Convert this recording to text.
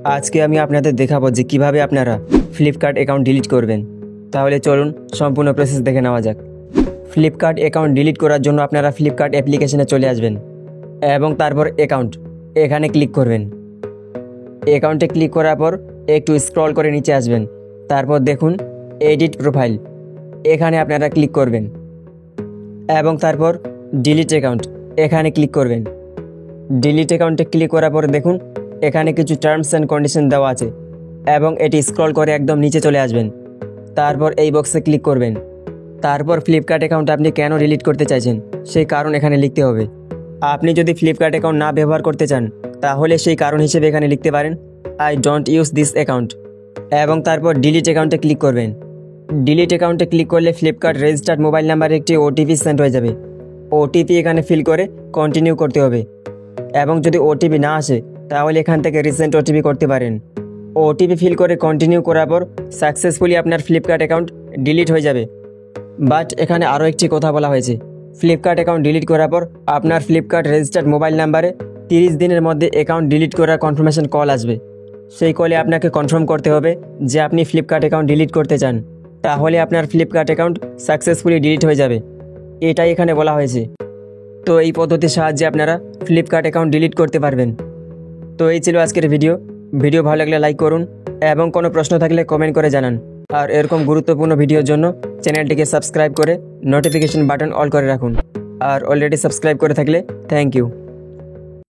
আজকে আমি আপনাদের দেখাবো যে কিভাবে আপনারা ফ্লিপকার্ট অ্যাকাউন্ট ডিলিট করবেন। তাহলে চলুন সম্পূর্ণ প্রসেস দেখে নেওয়া যাক। ফ্লিপকার্ট অ্যাকাউন্ট ডিলিট করার জন্য আপনারা ফ্লিপকার্ট অ্যাপ্লিকেশনে চলে আসবেন এবং তারপর অ্যাকাউন্ট এখানে ক্লিক করবেন। অ্যাকাউন্টে ক্লিক করার পর একটু স্ক্রল করে নিচে আসবেন, তারপর দেখুন এডিট প্রোফাইল, এখানে আপনারা ক্লিক করবেন এবং তারপর ডিলিট অ্যাকাউন্ট এখানে ক্লিক করবেন। ডিলিট অ্যাকাউন্টে ক্লিক করার পর দেখুন এখানে কিছু টার্মস অ্যান্ড কন্ডিশন দেওয়া আছে এবং এটি স্ক্রল করে একদম নিচে চলে আসবেন, তারপর এই বক্সে ক্লিক করবেন। তারপর ফ্লিপকার্ট অ্যাকাউন্ট আপনি কেন ডিলিট করতে চাইছেন সেই কারণ এখানে লিখতে হবে। আপনি যদি ফ্লিপকার্ট অ্যাকাউন্ট না ব্যবহার করতে চান তাহলে সেই কারণ হিসেবে এখানে লিখতে পারেন I don't use this account এবং তারপর ডিলিট অ্যাকাউন্টে ক্লিক করবেন। ডিলিট অ্যাকাউন্টে ক্লিক করলে ফ্লিপকার্ট রেজিস্টার্ড মোবাইল নাম্বারে একটি ওটিপি সেন্ড হয়ে যাবে। ওটিপি এখানে ফিল করে কন্টিনিউ করতে হবে এবং যদি ওটিপি না আসে তাহলে এখান থেকে রিসেন্ট ওটিপি করতে পারেন। ওটিপি ফিল করে কন্টিনিউ করার পর সাকসেসফুলি আপনার ফ্লিপকার্ট অ্যাকাউন্ট ডিলিট হয়ে যাবে। বাট এখানে আরও একটি কথা বলা হয়েছে, ফ্লিপকার্ট অ্যাকাউন্ট ডিলিট করার পর আপনার ফ্লিপকার্ট রেজিস্টার্ড মোবাইল নাম্বারে 30 দিনের মধ্যে অ্যাকাউন্ট ডিলিট করার কনফার্মেশন কল আসবে। সেই কলে আপনাকে কনফার্ম করতে হবে যে আপনি ফ্লিপকার্ট অ্যাকাউন্ট ডিলিট করতে চান, তাহলে আপনার ফ্লিপকার্ট অ্যাকাউন্ট সাকসেসফুলি ডিলিট হয়ে যাবে, এটাই এখানে বলা হয়েছে। তো এই পদ্ধতির সাহায্যে আপনারা ফ্লিপকার্ট অ্যাকাউন্ট ডিলিট করতে পারবেন। তো এই ছিল আজকের ভিডিও ভালো লাগলে লাইক করুন এবং কোনো প্রশ্ন থাকলে কমেন্ট করে জানান। আর এরকম গুরুত্বপূর্ণ ভিডিওর জন্য চ্যানেলটিকে সাবস্ক্রাইব করে নোটিফিকেশন বাটন অল করে রাখুন। আর অলরেডি সাবস্ক্রাইব করে থাকলে থ্যাংক ইউ।